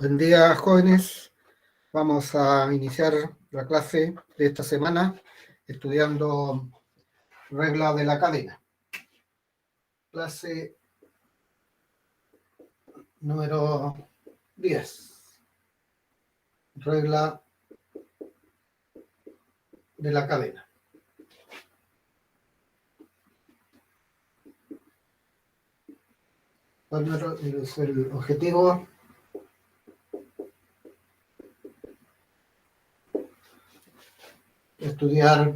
Buen día, jóvenes. Vamos a iniciar la clase de esta semana estudiando regla de la cadena. Clase número 10. Regla de la cadena. ¿Cuál es el objetivo? Estudiar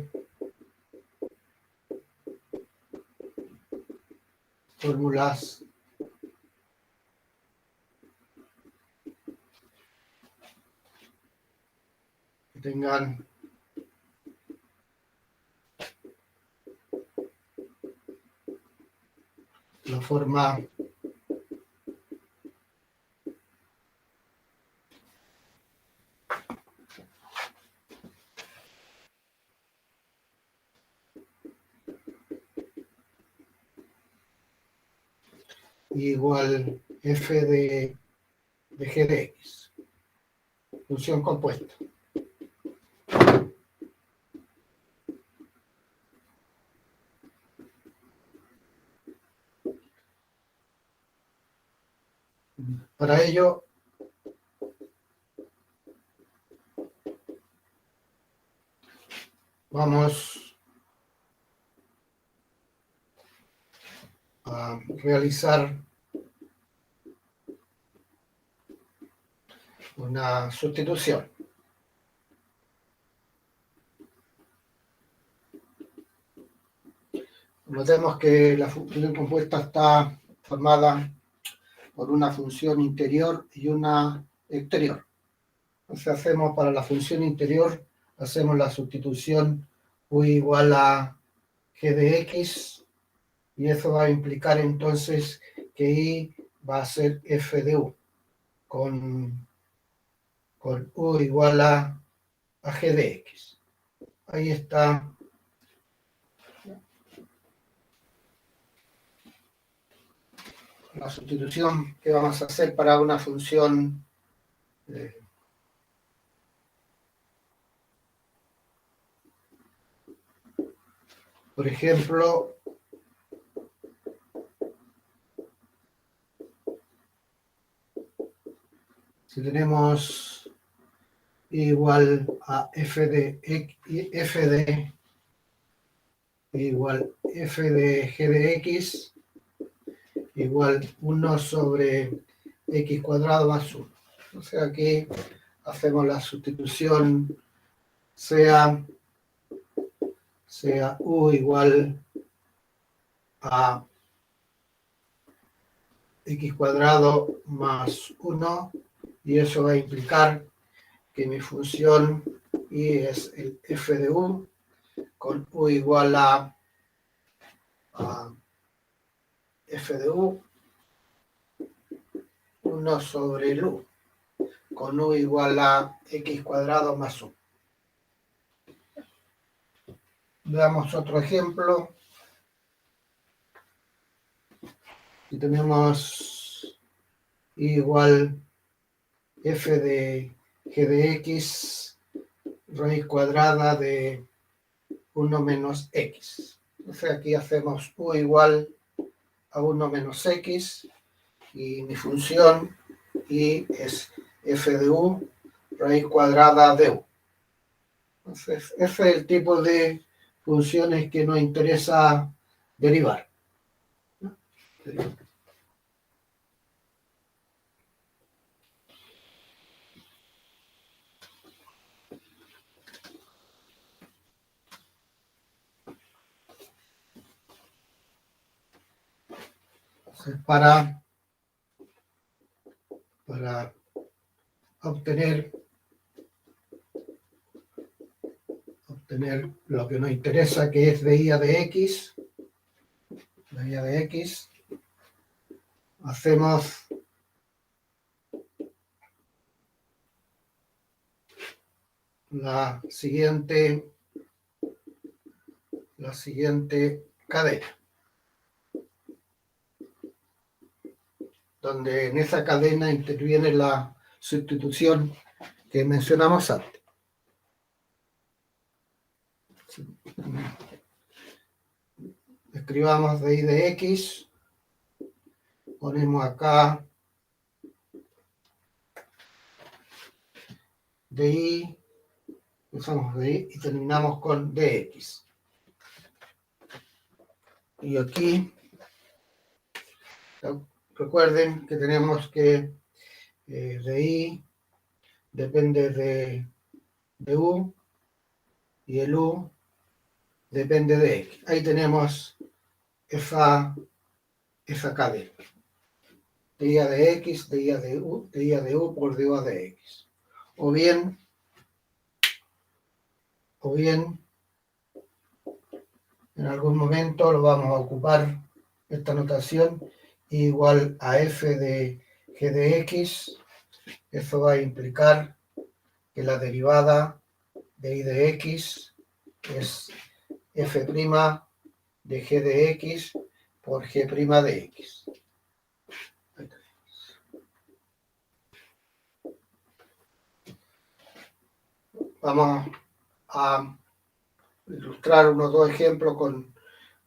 fórmulas que tengan la forma igual f de g de x, función compuesta. Para ello, vamos a realizar una sustitución. Notemos que la función compuesta está formada por una función interior y una exterior. Entonces hacemos para la función interior, hacemos la sustitución u igual a g de x, y eso va a implicar entonces que y va a ser f de u, con u igual a g de x. Ahí está la sustitución que vamos a hacer para una función por ejemplo, si tenemos igual a f de igual f de g de x igual 1 sobre x cuadrado más 1. O sea, aquí hacemos la sustitución sea u igual a x cuadrado más 1, y eso va a implicar que mi función y es el f de u, con u igual a f de u, 1 sobre el u, con u igual a x cuadrado más 1. Veamos otro ejemplo. Y tenemos igual f de g de x raíz cuadrada de 1 menos x. Entonces aquí hacemos u igual a 1 menos x, y mi función y es f de u raíz cuadrada de u. Entonces ese es el tipo de funciones que nos interesa derivar. Entonces, para obtener lo que nos interesa, que es de y de x, hacemos la siguiente cadena, donde en esa cadena interviene la sustitución que mencionamos antes. Escribamos de y de x, ponemos acá de y, usamos de y y terminamos con dx. Y aquí, recuerden que tenemos que de y depende de u y el u depende de x. Ahí tenemos esa cadena. De y de x, de y de u por de u de x. O bien, en algún momento lo vamos a ocupar esta notación igual a f de g de x. Eso va a implicar que la derivada de y de x es f' de g de x por g' de x. Vamos a ilustrar unos dos ejemplos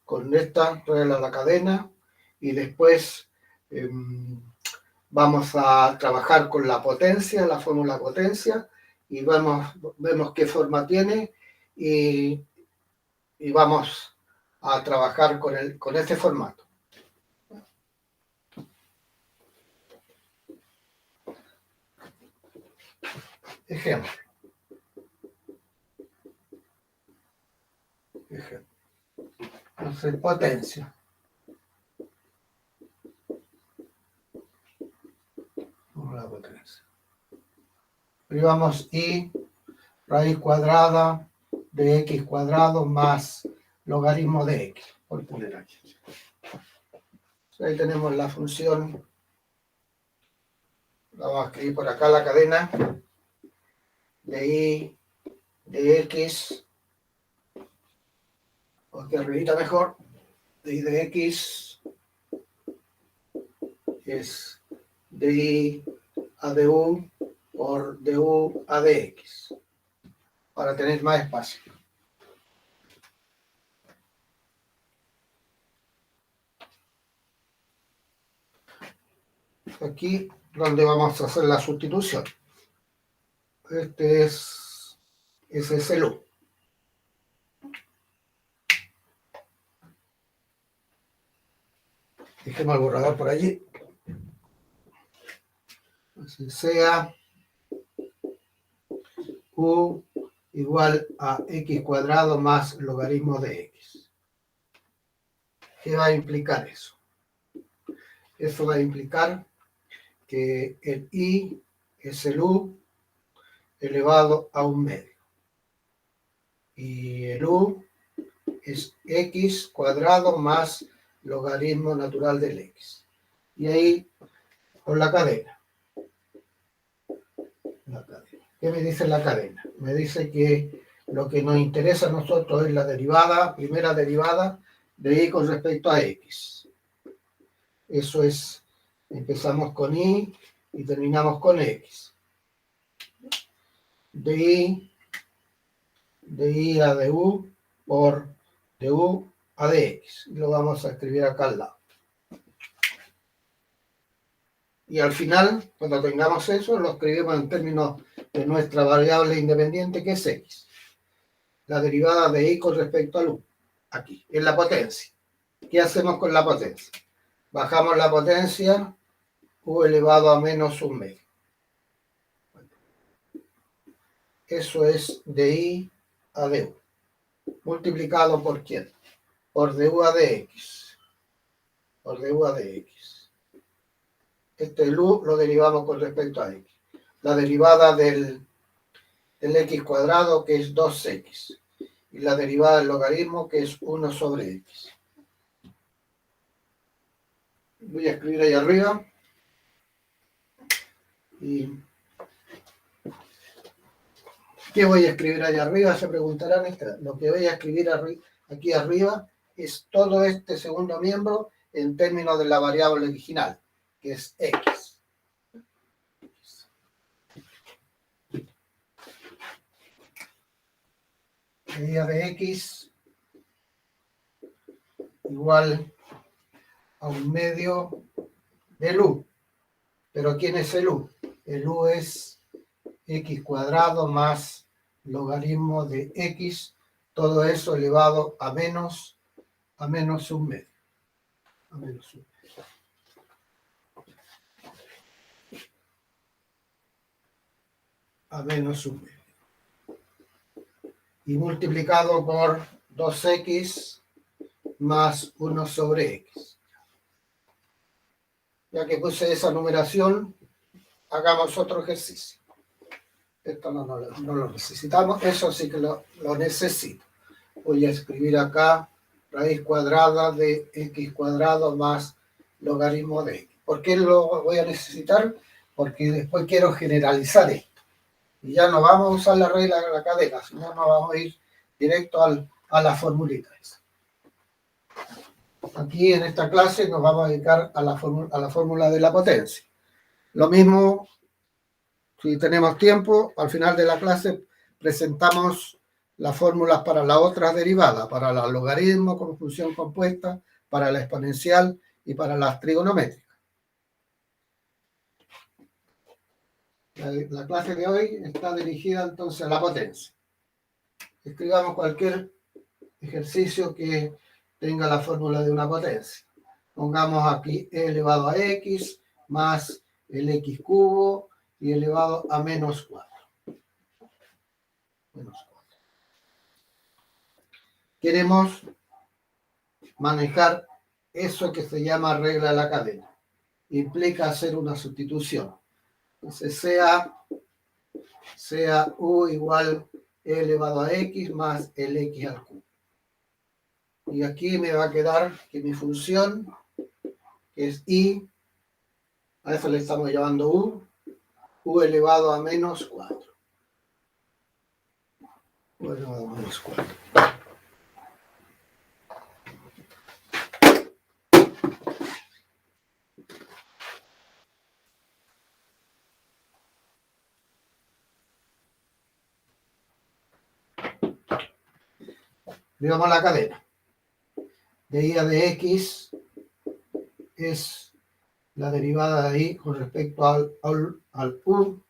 con esta regla de la cadena y después vamos a trabajar con la potencia, la fórmula potencia, y vemos qué forma tiene y vamos a trabajar con este formato. Ejemplo. Entonces, potencia. La potencia. Privamos y raíz cuadrada de x cuadrado más logaritmo de x, por poner aquí. Ahí tenemos la función. Vamos a escribir por acá la cadena de y de x, o aquí arribita mejor, de y de x es de y a de u por de u a de x, para tener más espacio. Aquí donde vamos a hacer la sustitución. Ese es el u. Dejemos el borrador por allí. Así sea u igual a x cuadrado más logaritmo de x. ¿Qué va a implicar eso? Eso va a implicar que el i es el u elevado a un medio. Y el u es x cuadrado más logaritmo natural del x. Y ahí, con la cadena. ¿Qué me dice la cadena? Me dice que lo que nos interesa a nosotros es la derivada, primera derivada de y con respecto a x. Eso es, empezamos con y terminamos con x. De y a de u por de u a de x. Lo vamos a escribir acá al lado. Y al final, cuando tengamos eso, lo escribimos en términos de nuestra variable independiente, que es x. La derivada de y con respecto al u. Aquí, en la potencia. ¿Qué hacemos con la potencia? Bajamos la potencia, u elevado a menos un medio. Eso es de y a de u. ¿Multiplicado por quién? Por de u a de x. Por de u a de x. Este u lo derivamos con respecto a x. La derivada del x cuadrado, que es 2x. Y la derivada del logaritmo, que es 1 sobre x. Voy a escribir ahí arriba. Y ¿qué voy a escribir ahí arriba? Se preguntarán. Lo que voy a escribir aquí arriba es todo este segundo miembro en términos de la variable original, que es x. medida de x igual a 1/2 del u. ¿Pero quién es el u? El u es x cuadrado más logaritmo de x, todo eso elevado a menos 1/2. A menos 1. A menos 1/2. Y multiplicado por 2x más 1 sobre x. Ya que puse esa numeración, hagamos otro ejercicio. Esto no lo necesitamos, eso sí que lo necesito. Voy a escribir acá raíz cuadrada de x cuadrado más logaritmo de x. ¿Por qué lo voy a necesitar? Porque después quiero generalizar esto. Y ya no vamos a usar la regla de la cadena, sino nos vamos a ir directo a la formulita esa. Aquí en esta clase nos vamos a dedicar a la fórmula de la potencia. Lo mismo, si tenemos tiempo, al final de la clase presentamos las fórmulas para las otras derivadas, para el logaritmo como función compuesta, para la exponencial y para las trigonométricas. La clase de hoy está dirigida entonces a la potencia. Escribamos cualquier ejercicio que tenga la fórmula de una potencia. Pongamos aquí e elevado a x más el x cubo y elevado a menos 4. Queremos manejar eso que se llama regla de la cadena. Implica hacer una sustitución. Entonces sea u igual e elevado a x más el x al cubo. Y aquí me va a quedar que mi función, que es i, a eso le estamos llamando u elevado a menos 4. U elevado a menos 4. Digamos la cadena. De i a de x es la derivada de i con respecto al u.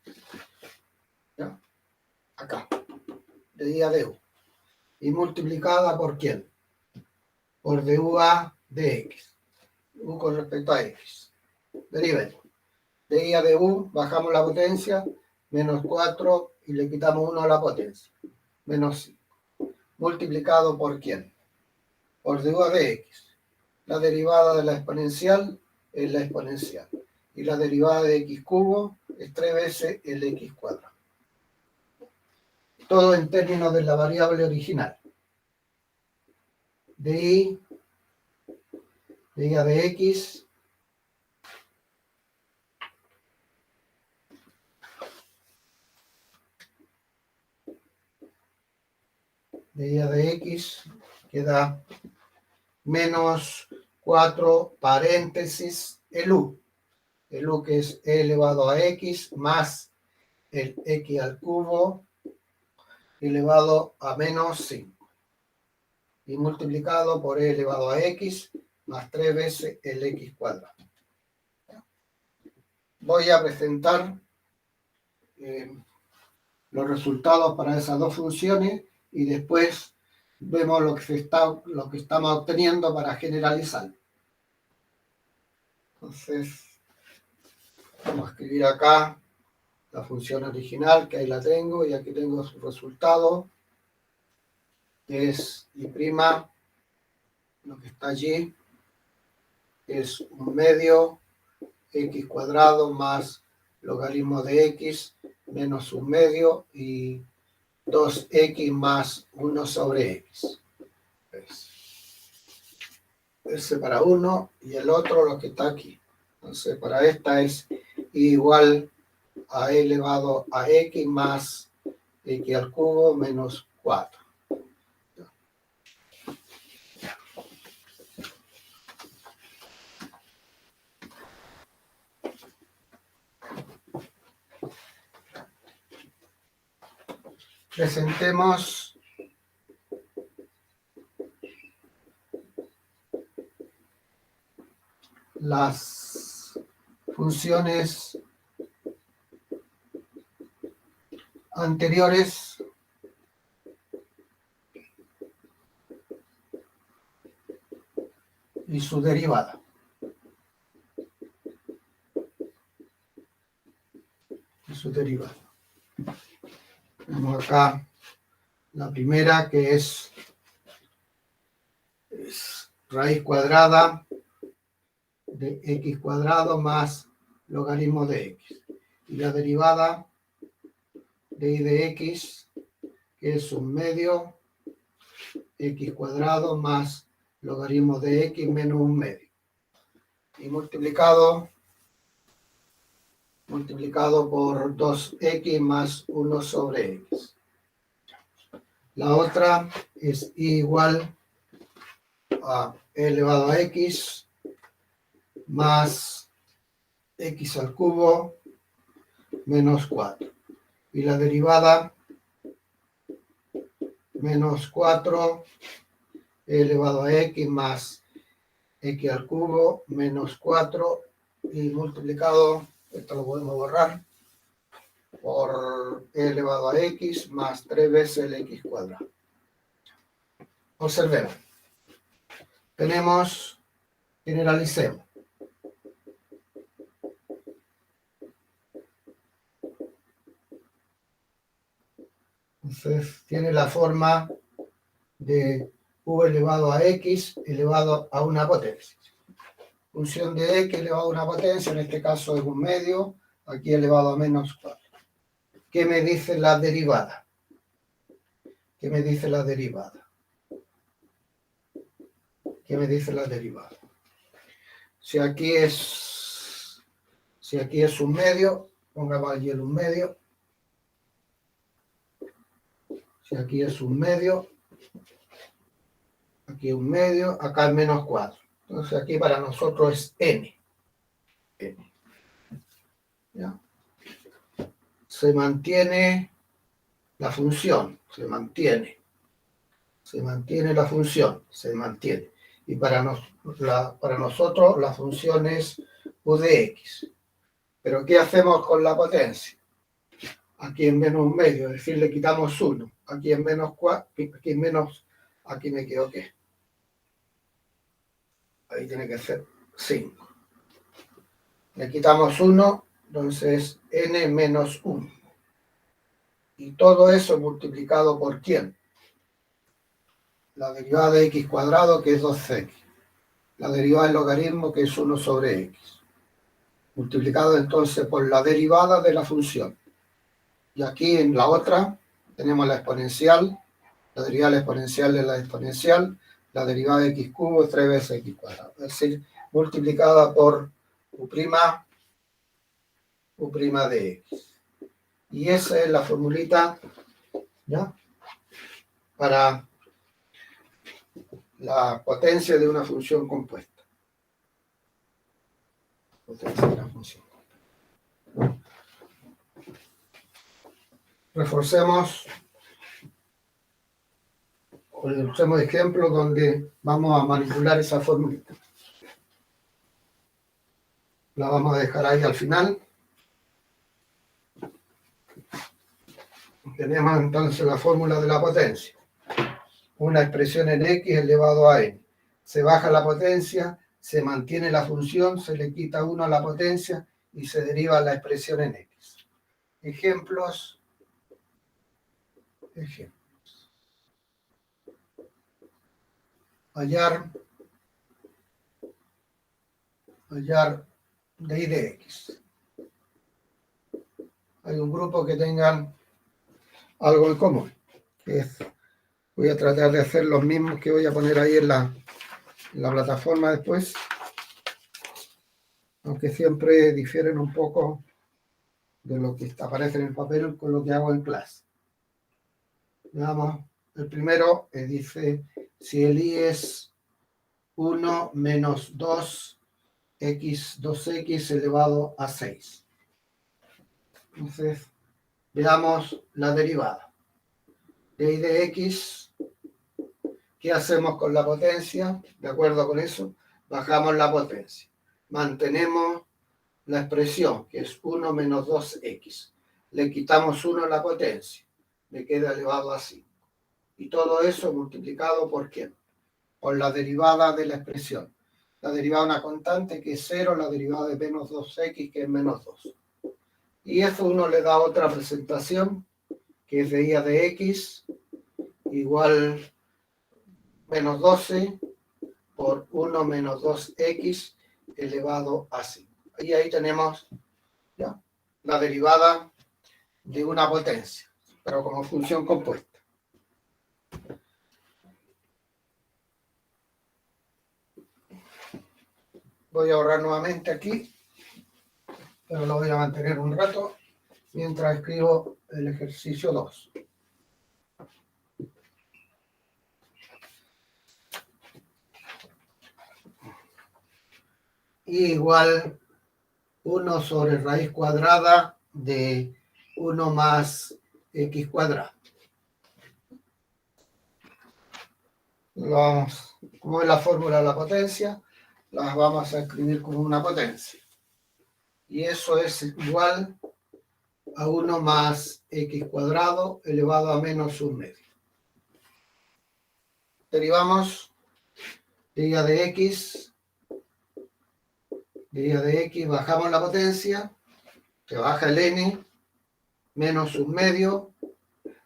¿Ya? Acá. De i a de u. Y multiplicada por ¿quién? Por du a de x. U con respecto a x. Deriven. De i a de u, bajamos la potencia, menos 4 y le quitamos 1 a la potencia. Menos 5. Multiplicado por ¿quién? Por du a de x. La derivada de la exponencial es la exponencial. Y la derivada de x cubo es 3 veces el x cuadrado. Todo en términos de la variable original. De i a de x queda menos 4 paréntesis el u que es e elevado a x más el x al cubo elevado a menos 5 y multiplicado por e elevado a x más 3 veces el x cuadrado. Voy a presentar los resultados para esas dos funciones y después vemos lo que estamos obteniendo para generalizar. Entonces, vamos a escribir acá la función original, que ahí la tengo, y aquí tengo su resultado, que es y', lo que está allí, es 1/2 x cuadrado más logaritmo de x menos 1/2 y 2x más 1 sobre x. Ese para uno y el otro lo que está aquí. Entonces, para esta es igual a e elevado a x más x al cubo menos 4. Presentemos las funciones anteriores y su derivada. Tenemos acá la primera, que es raíz cuadrada de x cuadrado más logaritmo de x. Y la derivada de y de x, que es un medio x cuadrado más logaritmo de x menos un medio. Y multiplicado por 2x más 1 sobre x. La otra es y igual a e elevado a x más x al cubo menos 4. Y la derivada menos 4 e elevado a x más x al cubo menos 4 y multiplicado, esto lo podemos borrar, por e elevado a x más 3 veces el x cuadrado. Observemos. Generalicemos. Entonces, tiene la forma de u elevado a x elevado a una potencia. Función de x elevado a una potencia, en este caso es un medio, aquí elevado a menos 4. ¿Qué me dice la derivada? ¿Qué me dice la derivada? Si aquí es un medio, pongamos allí un medio. Si aquí es un medio, aquí un medio, acá es menos 4. Entonces aquí para nosotros es n. ¿Ya? Se mantiene la función, se mantiene la función, Y para nosotros la función es u de x. Pero ¿qué hacemos con la potencia? Aquí en menos un medio, es decir, le quitamos 1. Aquí en menos 4, aquí me equivoqué. Ahí tiene que ser 5. Le quitamos 1, entonces n menos 1. Y todo eso multiplicado por ¿quién? La derivada de x cuadrado, que es 2x. La derivada del logaritmo, que es 1 sobre x. Multiplicado entonces por la derivada de la función. Y aquí en la otra tenemos la exponencial. La derivada de la exponencial es la exponencial. La derivada de x cubo es 3 veces x cuadrado. Es decir, multiplicada por u' de x. Y esa es la formulita, ¿ya?, para la potencia de una función compuesta. Potencia de una función. Reforcemos o usemos ejemplos donde vamos a manipular esa formulita. La vamos a dejar ahí al final. Tenemos entonces la fórmula de la potencia. Una expresión en x elevado a n. Se baja la potencia, se mantiene la función, se le quita 1 a la potencia y se deriva la expresión en x. Ejemplos. Hallar de y de x. Hay un grupo que tengan algo en común, que es, voy a tratar de hacer los mismos que voy a poner ahí en la plataforma después, aunque siempre difieren un poco de lo que aparece en el papel con lo que hago en clase. Veamos, el primero dice, si el y es 1 menos 2x elevado a 6. Entonces, veamos la derivada. De y de x, ¿qué hacemos con la potencia? De acuerdo con eso, bajamos la potencia. mantenemos la expresión, que es 1 menos 2x. Le quitamos 1 a la potencia, le queda elevado a 5. Y todo eso multiplicado ¿por quién? Por la derivada de la expresión. La derivada de una constante que es 0, la derivada de menos 2x que es menos 2. Y eso uno le da otra presentación, que es de y de x igual menos 12 por 1 menos 2x elevado a 5. Y ahí tenemos ya la derivada de una potencia, pero como función compuesta. Voy a ahorrar nuevamente aquí, pero lo voy a mantener un rato mientras escribo el ejercicio 2. Y igual 1 sobre raíz cuadrada de 1 más x cuadrado. Como es la fórmula de la potencia, las vamos a escribir como una potencia. Y eso es igual a 1 más x cuadrado elevado a menos 1/2. Derivamos de y de x. De y de x, bajamos la potencia, se baja el n, menos 1/2,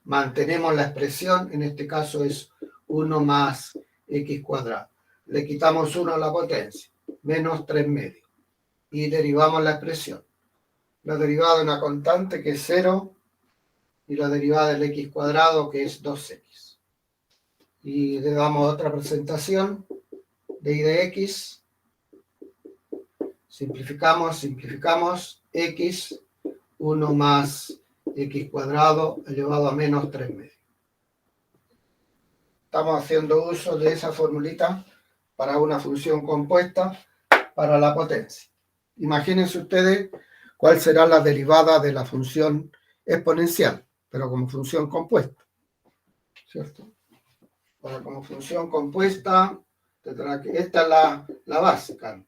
mantenemos la expresión, en este caso es 1 más x cuadrado. Le quitamos 1 a la potencia, menos 3/2. Y derivamos la expresión. La derivada de una constante que es 0 y la derivada del x cuadrado que es 2x. Y le damos otra presentación de y de x. Simplificamos, x, 1 más x cuadrado elevado a menos 3/2. Estamos haciendo uso de esa formulita para una función compuesta para la potencia. Imagínense ustedes cuál será la derivada de la función exponencial, pero como función compuesta, ¿cierto? Para como función compuesta, esta es la básica, ¿no?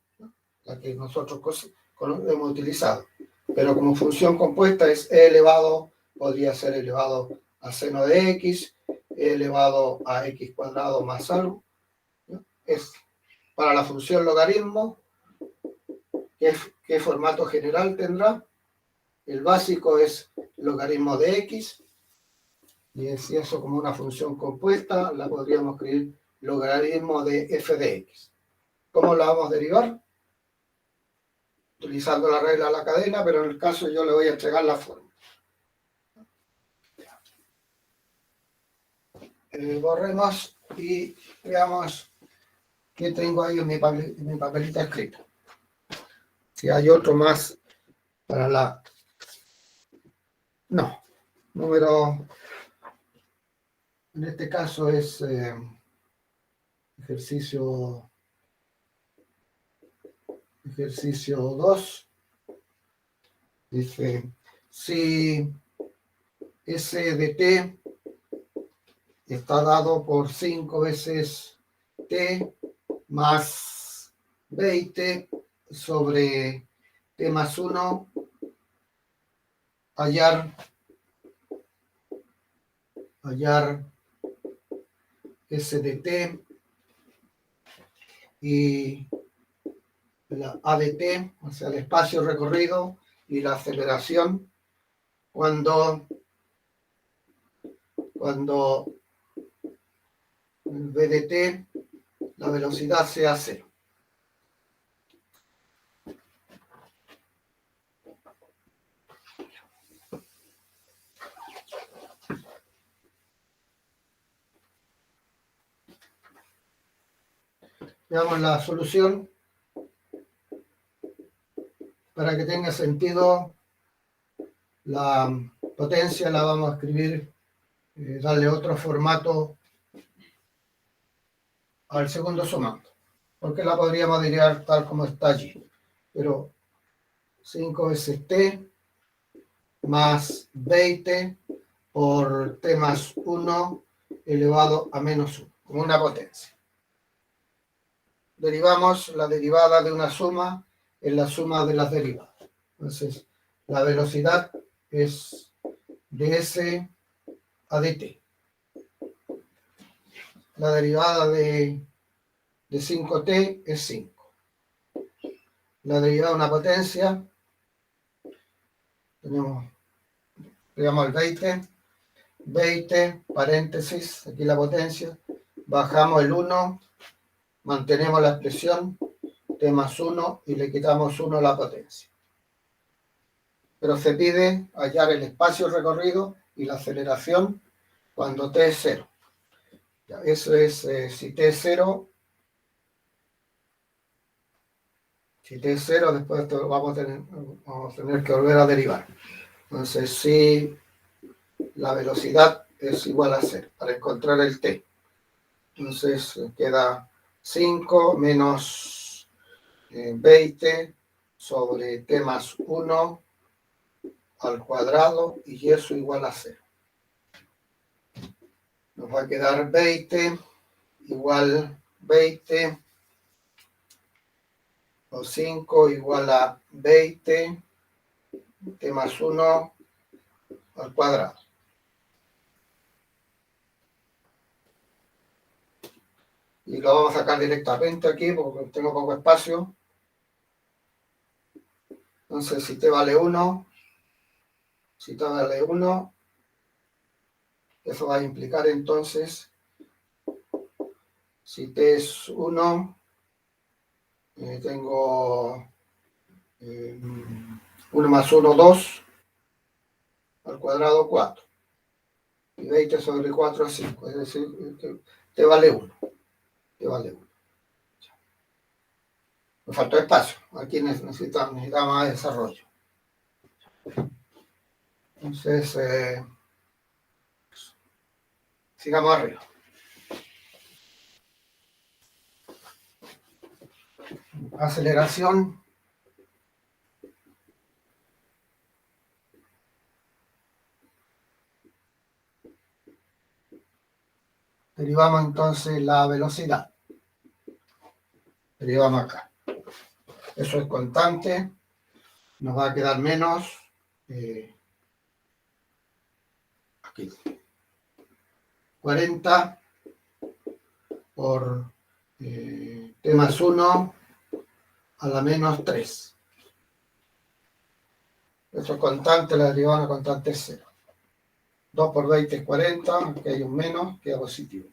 La que nosotros hemos utilizado. Pero como función compuesta es e elevado, podría ser elevado a seno de x, e elevado a x cuadrado más algo, ¿no? Es para la función logaritmo. ¿Qué formato general tendrá? El básico es logaritmo de x, y si eso como una función compuesta, la podríamos escribir logaritmo de f de x. ¿Cómo la vamos a derivar? Utilizando la regla de la cadena, pero en el caso yo le voy a entregar la forma. Borremos y veamos qué tengo ahí en mi papelita escrita. Si hay otro más para la... No, número... En este caso es ejercicio 2. Dice, si S de t está dado por 5 veces t más 20 sobre t más 1, hallar S de t y la A de t, o sea, el espacio recorrido y la aceleración cuando el v de t, la velocidad sea 0. Veamos la solución. Para que tenga sentido, la potencia la vamos a escribir, darle otro formato al segundo sumando, porque la podríamos derivar tal como está allí. Pero 5 veces t más 20 por t más 1 elevado a menos 1, como una potencia. Derivamos la derivada de una suma es la suma de las derivadas. Entonces, la velocidad es ds a dt. La derivada de 5t es 5. La derivada de una potencia, digamos el 20, paréntesis, aquí la potencia, bajamos el 1, mantenemos la expresión t más 1 y le quitamos 1 a la potencia. Pero se pide hallar el espacio recorrido y la aceleración cuando t es 0. Ya, eso es, si t es 0, después vamos a tener que volver a derivar. Entonces, si la velocidad es igual a 0 para encontrar el t. Entonces, queda 5 menos 20 sobre t más 1 al cuadrado y eso igual a 0. Nos va a quedar 20 igual 20 o 5 igual a 20 t más 1 al cuadrado. Y lo vamos a sacar directamente aquí porque tengo poco espacio. Entonces, si t vale 1, eso va a implicar entonces, si t es 1, tengo 1 más 1, 2, al cuadrado 4. Y 20 sobre 4 es 5. Es decir, que t vale 1. Me faltó espacio. Aquí necesitamos más desarrollo. Entonces, sigamos arriba. Aceleración. Derivamos entonces la velocidad. Derivamos acá. Eso es constante. Nos va a quedar menos. Aquí. 40 por t más 1 a la menos 3. Eso es constante, la derivada de una constante es 0. 2 por 20 es 40, aquí hay un menos, queda positivo.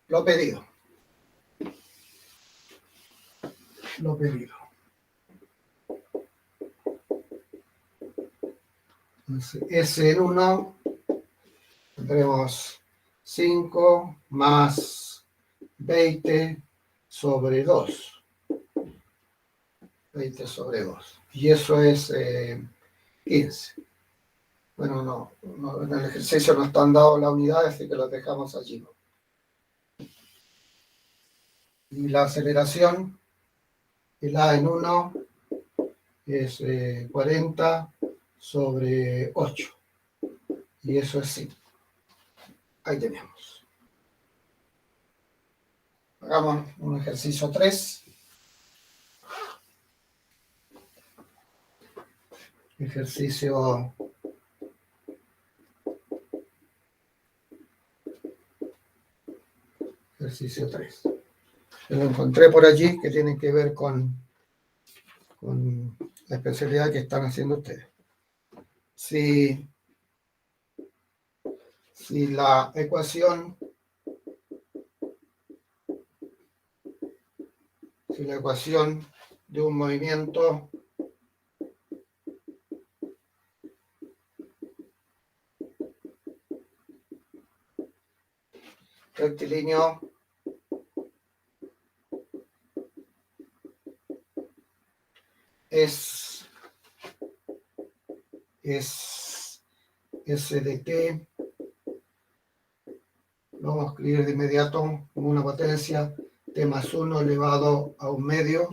Lo pedido. Entonces, S en 1, tendremos 5 más 20 sobre 2. 20 sobre 2. Y eso es 15. Bueno, no, en el ejercicio no están dadas las unidades, así que los dejamos allí, ¿no? Y la aceleración, el A en 1 es 40 sobre 8. Y eso es 5. Ahí tenemos. Hagamos un ejercicio 3. Ejercicio 3. Lo encontré por allí que tiene que ver con la especialidad que están haciendo ustedes. Si la ecuación de un movimiento rectilíneo es S de t, lo vamos a escribir de inmediato como una potencia t más 1 elevado a un medio.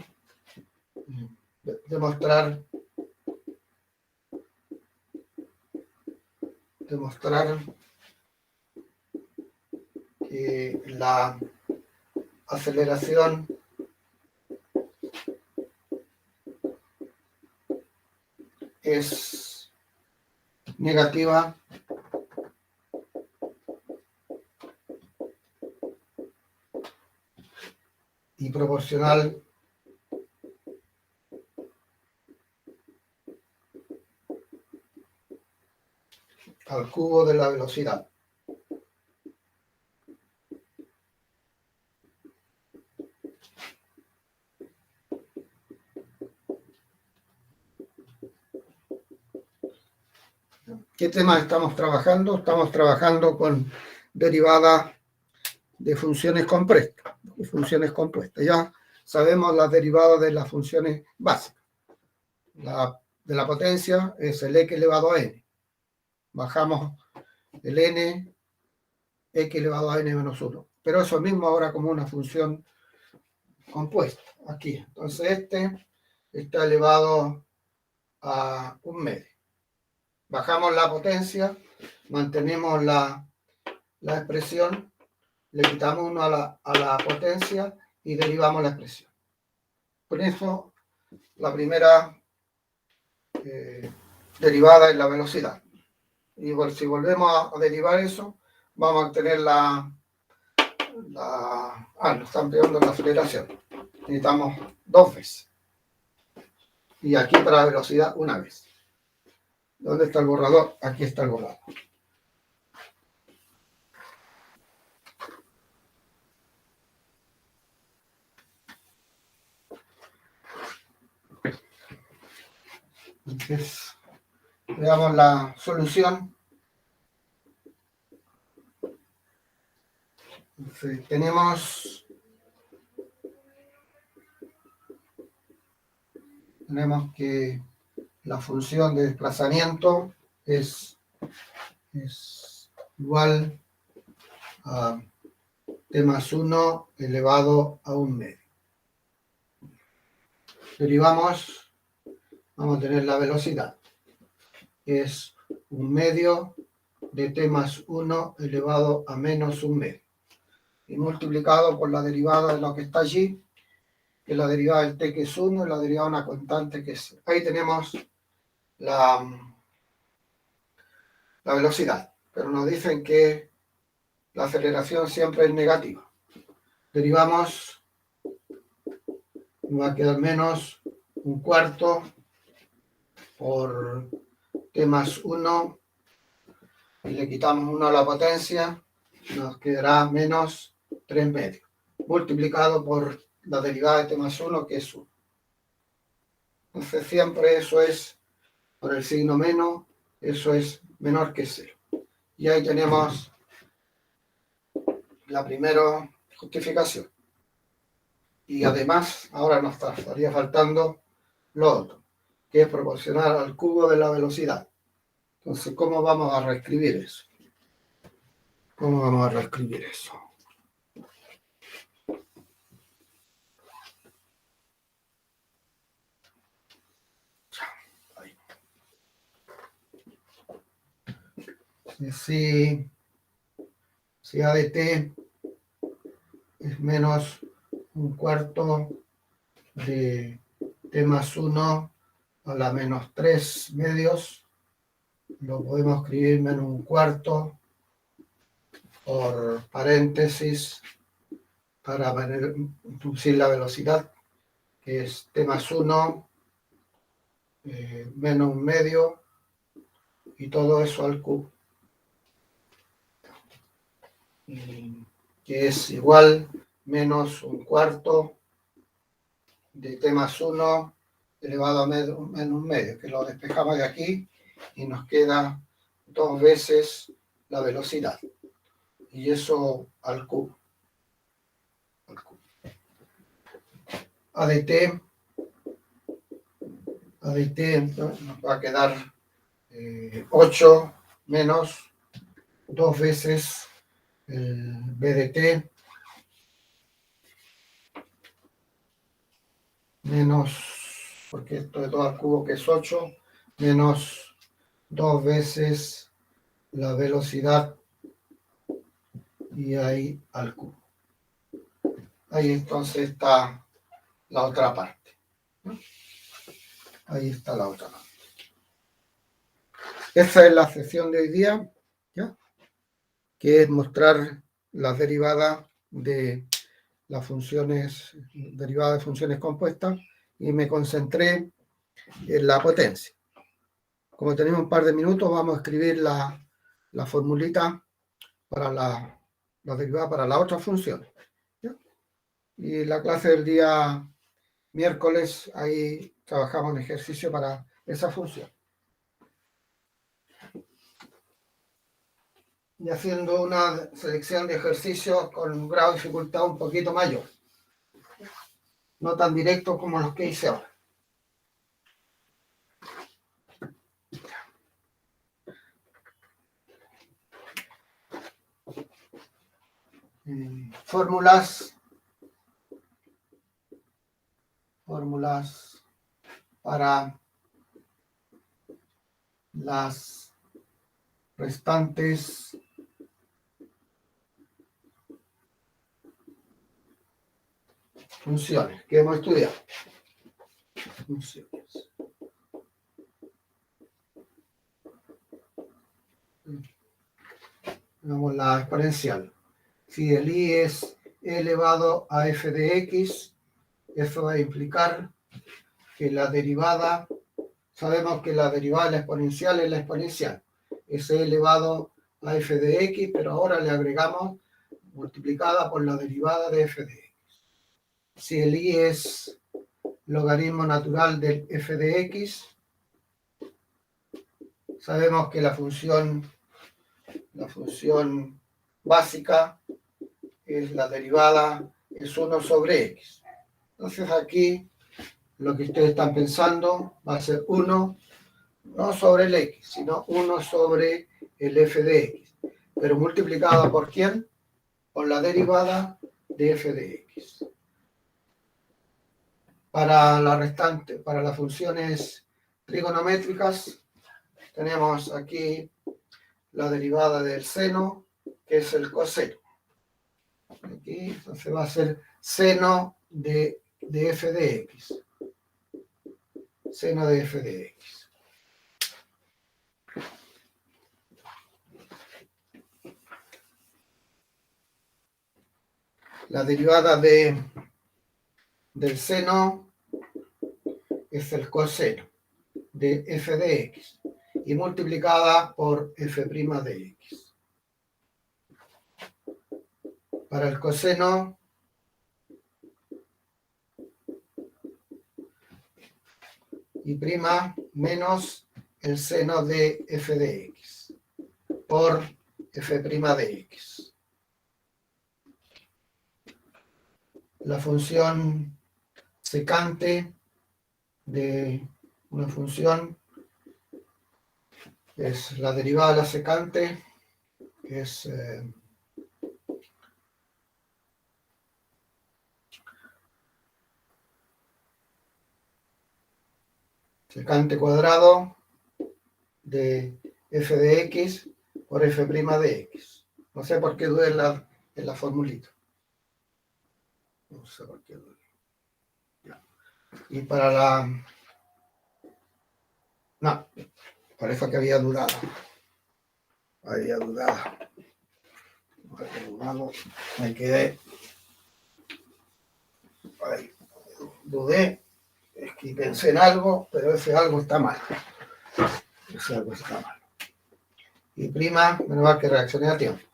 Demostrar que la aceleración es negativa y proporcional al cubo de la velocidad. ¿Qué tema estamos trabajando? Estamos trabajando con derivadas de funciones compuestas. Ya sabemos las derivadas de las funciones básicas. La de la potencia es el x elevado a n. Bajamos el n, x elevado a n menos 1. Pero eso mismo ahora como una función compuesta, aquí. Entonces este está elevado a 1/2. Bajamos la potencia, mantenemos la expresión, le quitamos 1 a la potencia y derivamos la expresión. Con eso, la primera derivada es la velocidad. Y si volvemos a derivar eso, vamos a obtener nos están pegando la aceleración. Necesitamos 2 veces. Y aquí para la velocidad, 1 vez. ¿Dónde está el borrador? Aquí está el borrador. Entonces, veamos la solución. Entonces, tenemos que la función de desplazamiento es igual a t más 1 elevado a 1/2. Derivamos, vamos a tener la velocidad, que es 1/2 de t más 1 elevado a menos 1/2. Y multiplicado por la derivada de lo que está allí, que es la derivada del t que es 1 y la derivada de una constante que es 0. Ahí tenemos la velocidad, pero nos dicen que la aceleración siempre es negativa. Derivamos, va a quedar menos 1/4 por t más 1 y le quitamos 1 a la potencia, nos quedará menos 3/2, multiplicado por la derivada de t más 1, que es 1. Entonces siempre eso es, por el signo menos, eso es menor que 0. Y ahí tenemos la primera justificación. Y además, ahora nos estaría faltando lo otro, que es proporcional al cubo de la velocidad. Entonces, ¿cómo vamos a reescribir eso? ¿Cómo vamos a reescribir eso? Si A de t es menos 1/4 de t más 1 a la menos 3/2, lo podemos escribir menos 1/4 por paréntesis para introducir la velocidad, que es t más 1 menos 1/2 y todo eso al cubo, que es igual menos 1/4 de t más 1 elevado a menos 1/2, que lo despejamos de aquí y nos queda 2 veces la velocidad. Y eso al cubo. A de t entonces, nos va a quedar 8 menos 2 veces el b de t menos, porque esto de todo al cubo que es 8, menos 2 veces la velocidad y ahí al cubo. Ahí entonces está la otra parte, ¿no? Ahí está la otra parte. Esa es la sesión de hoy día, ¿ya? Que es mostrar las derivadas de las funciones, derivadas de funciones compuestas, y me concentré en la potencia. Como tenemos un par de minutos, vamos a escribir la formulita para la derivada para la otra función, ¿ya? Y la clase del día miércoles, ahí trabajamos en ejercicio para esa función. Y haciendo una selección de ejercicios con un grado de dificultad un poquito mayor. No tan directos como los que hice ahora. Fórmulas para las restantes funciones que hemos estudiado. Funciones. Veamos la exponencial. Si el i es e elevado a f de x, eso va a implicar que la derivada, sabemos que la derivada de la exponencial es la exponencial, es e elevado a f de x, pero ahora le agregamos multiplicada por la derivada de f de x. Si el i es logaritmo natural del f de x, sabemos que la función básica es la derivada, es 1 sobre x. Entonces aquí lo que ustedes están pensando va a ser 1, no sobre el x, sino 1 sobre el f de x. Pero multiplicado por ¿quién? Por la derivada de f de x. Para la restante, para las funciones trigonométricas, tenemos aquí la derivada del seno, que es el coseno. Aquí, entonces va a ser seno de f de x. Seno de f de x. La derivada del seno es el coseno de f de x y multiplicada por f' de x. Para el coseno y prima menos el seno de f de x por f' de x. La función secante de una función es la derivada de la secante, que es secante cuadrado de f de x por f' de x. No sé por qué duele en la formulita. No sé por qué duele. Ya. Y para la... No, parece que había dudado. Había dudado. Me quedé. Ahí, dudé. Es que pensé en algo, pero ese algo está mal. Ese algo está mal. Y prima, menos mal que reaccioné a tiempo.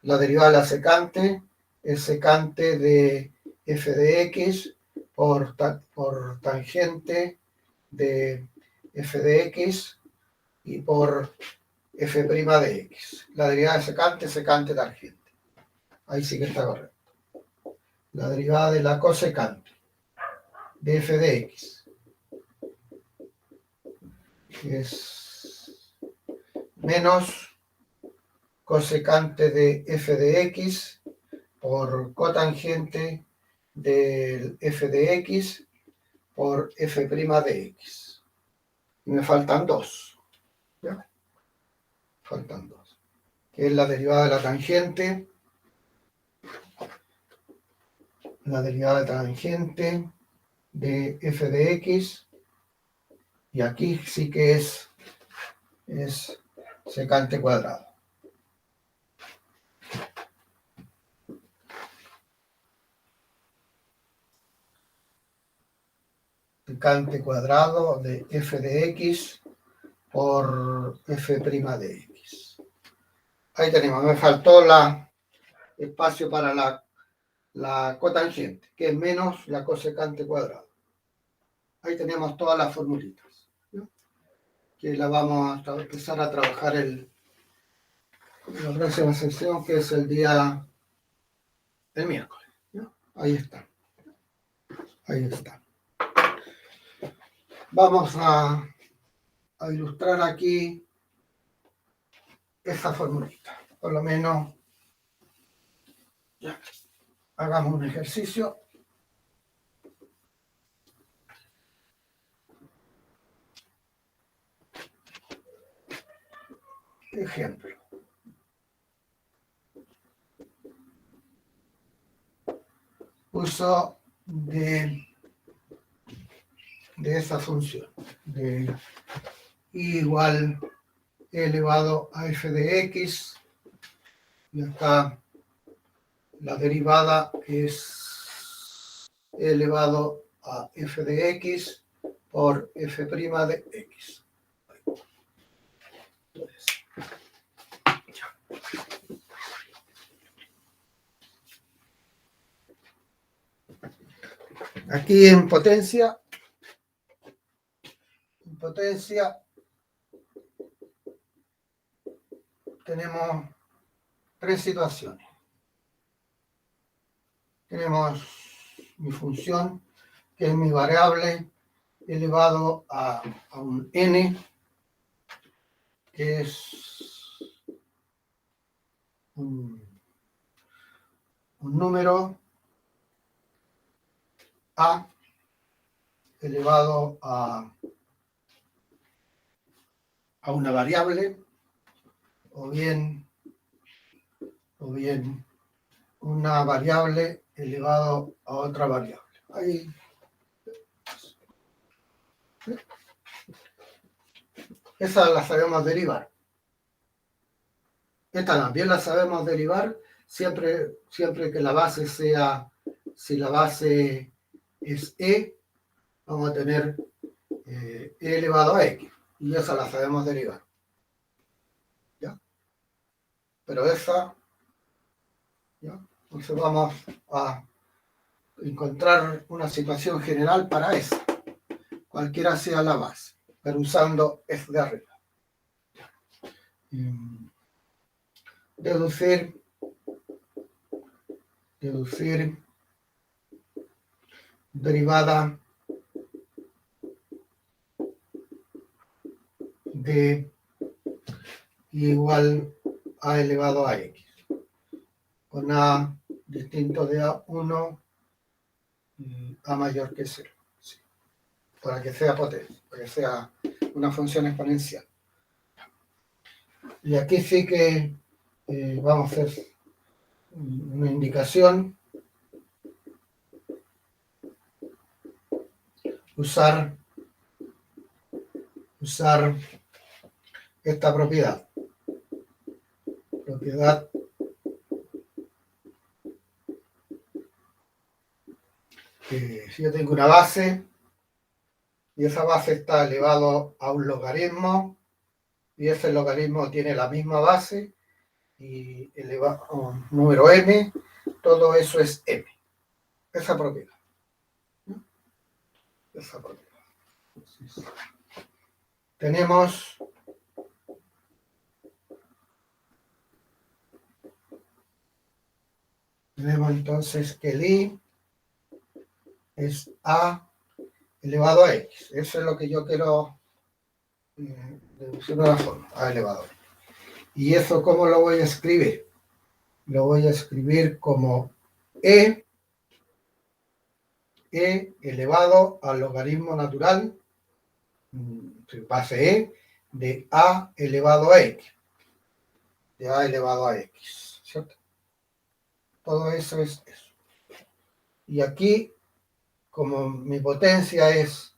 La derivada de la secante es secante de f de x por tangente de f de x y por f' de x. La derivada de secante es secante tangente. Ahí sí que está correcto. La derivada de la cosecante de f de x es menos cosecante de f de x por cotangente del f de x por f' de x. Y me faltan dos. ¿Ya? Faltan dos. Que es la derivada de la tangente la derivada de tangente de f de x, y aquí sí que es secante cuadrado. Secante cuadrado de f de x por f' de x. Ahí tenemos, me faltó espacio para la cotangente, que es menos la cosecante cuadrado. Ahí tenemos todas las formulitas, ¿no? Que la vamos a empezar a trabajar en la próxima sesión, que es el miércoles, ¿no? Ahí está. Ahí está. Vamos a ilustrar aquí esa formulita. Por lo menos ya hagamos un ejercicio. Ejemplo. Uso de esa función de y igual e elevado a f de x, y acá la derivada es e elevado a f de x por f' de x. Entonces, aquí en potencia tenemos tres situaciones. Tenemos mi función, que es mi variable elevado a un n, que es un número a elevado a una variable, o bien una variable elevado a otra variable. Ahí. Esa la sabemos derivar. Esta también la sabemos derivar siempre que la base sea, si la base es e, vamos a tener e elevado a x. Y esa la sabemos derivar. ¿Ya? Pero esa, ¿ya? Entonces vamos a encontrar una situación general para esa, cualquiera sea la base, pero usando f de arriba. Deducir derivada de igual a elevado a x, con a distinto de a1 a mayor que 0, sí, para que sea potencia, para que sea una función exponencial. Y aquí sí que vamos a hacer una indicación, usar esta propiedad que si yo tengo una base y esa base está elevado a un logaritmo y ese logaritmo tiene la misma base y elevado a un número m, todo eso es m. Esa propiedad. Entonces, tenemos entonces que el i es a elevado a x. Eso es lo que yo quiero deducir de una forma, a elevado a x. ¿Y eso cómo lo voy a escribir? Lo voy a escribir como e elevado al logaritmo natural, base e, de a elevado a x. De a elevado a x, ¿cierto? Todo eso es eso. Y aquí, como mi potencia es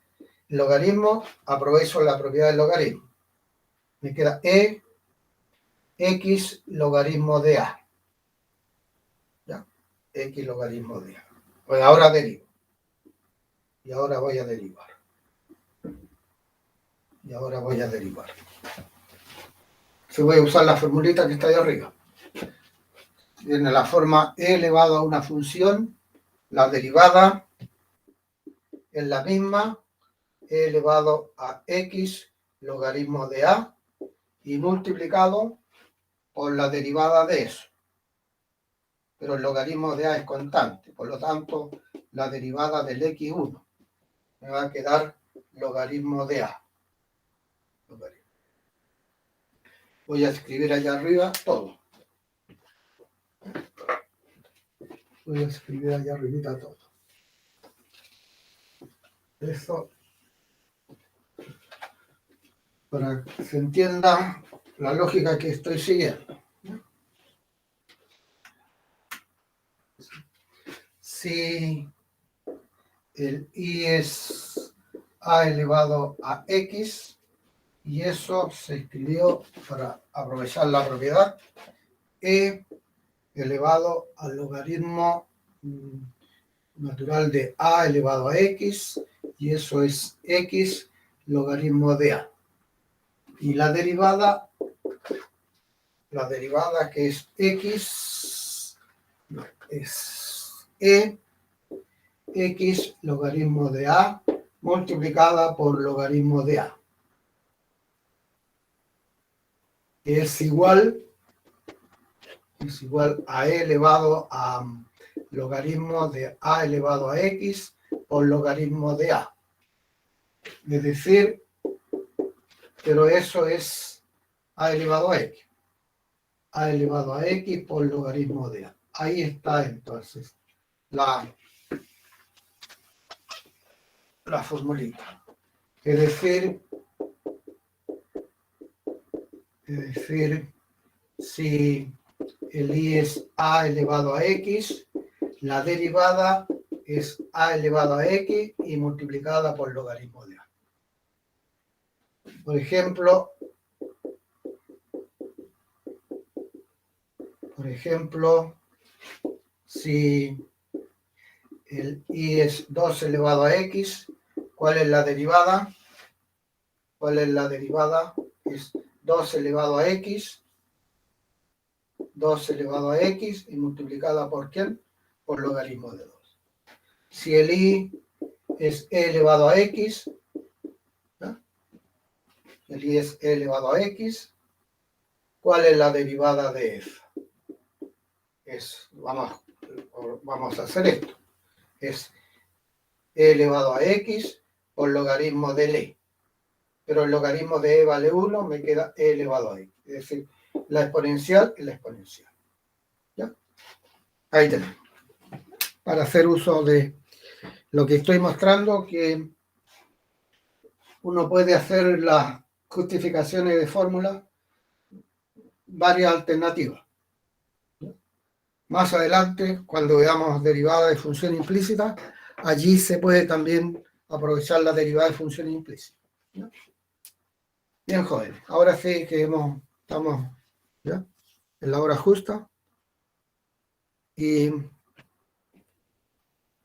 logaritmo, aprovecho la propiedad del logaritmo. Me queda E X logaritmo de A. ¿Ya? X logaritmo de A. Pues ahora derivo. Y ahora voy a derivar. Y ahora voy a derivar. Si voy a usar la formulita que está ahí arriba. Tiene la forma e elevado a una función, la derivada es la misma, e elevado a x logaritmo de a y multiplicado por la derivada de eso. Pero el logaritmo de a es constante, por lo tanto, la derivada del x1 me va a quedar logaritmo de a. Voy a escribir allá arriba todo. Voy a escribir allá arriba todo. Eso para que se entienda la lógica que estoy siguiendo. Si el i es a elevado a x, y eso se escribió para aprovechar la propiedad, e elevado al logaritmo natural de a elevado a x, y eso es x logaritmo de a. Y la derivada que es x, es e x logaritmo de a multiplicada por logaritmo de a, que es igual a e elevado a logaritmo de a elevado a x por logaritmo de a. Es decir, pero eso es a elevado a x. A elevado a x por logaritmo de a. Ahí está entonces la formulita. Es decir, si el i es a elevado a x, la derivada es a elevado a x y multiplicada por logaritmo de a. Por ejemplo, si el i es 2 elevado a x, ¿cuál es la derivada? Es 2 elevado a x, 2 elevado a x y multiplicada por ¿quién? Por logaritmo de 2. Si el i es e elevado a x, ¿no? El i es e elevado a x, ¿cuál es la derivada de f? Vamos a hacer esto. Es e elevado a x por logaritmo del e. Pero el logaritmo de e vale 1, me queda e elevado a x. Es decir, la exponencial es la exponencial. ¿Ya? Ahí tenemos. Para hacer uso de lo que estoy mostrando, que uno puede hacer las justificaciones de fórmula, varias alternativas. Más adelante, cuando veamos derivada de función implícita, allí se puede también aprovechar la derivada de función implícita. ¿Ya? Bien, jóvenes. Ahora sí que estamos ¿ya? En la hora justa. Y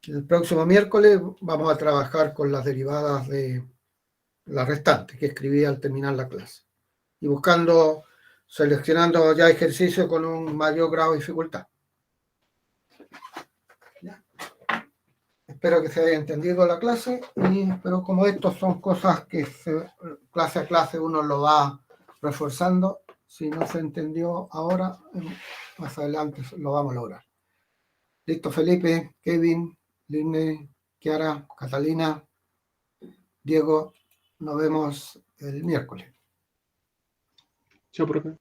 el próximo miércoles vamos a trabajar con las derivadas de las restantes que escribí al terminar la clase. Y seleccionando ya ejercicios con un mayor grado de dificultad. ¿Ya? Espero que se haya entendido la clase, pero como estos son cosas que clase a clase uno lo va reforzando, si no se entendió ahora, más adelante lo vamos a lograr. Listo, Felipe, Kevin, Line, Kiara, Catalina, Diego, nos vemos el miércoles. Chao, profe.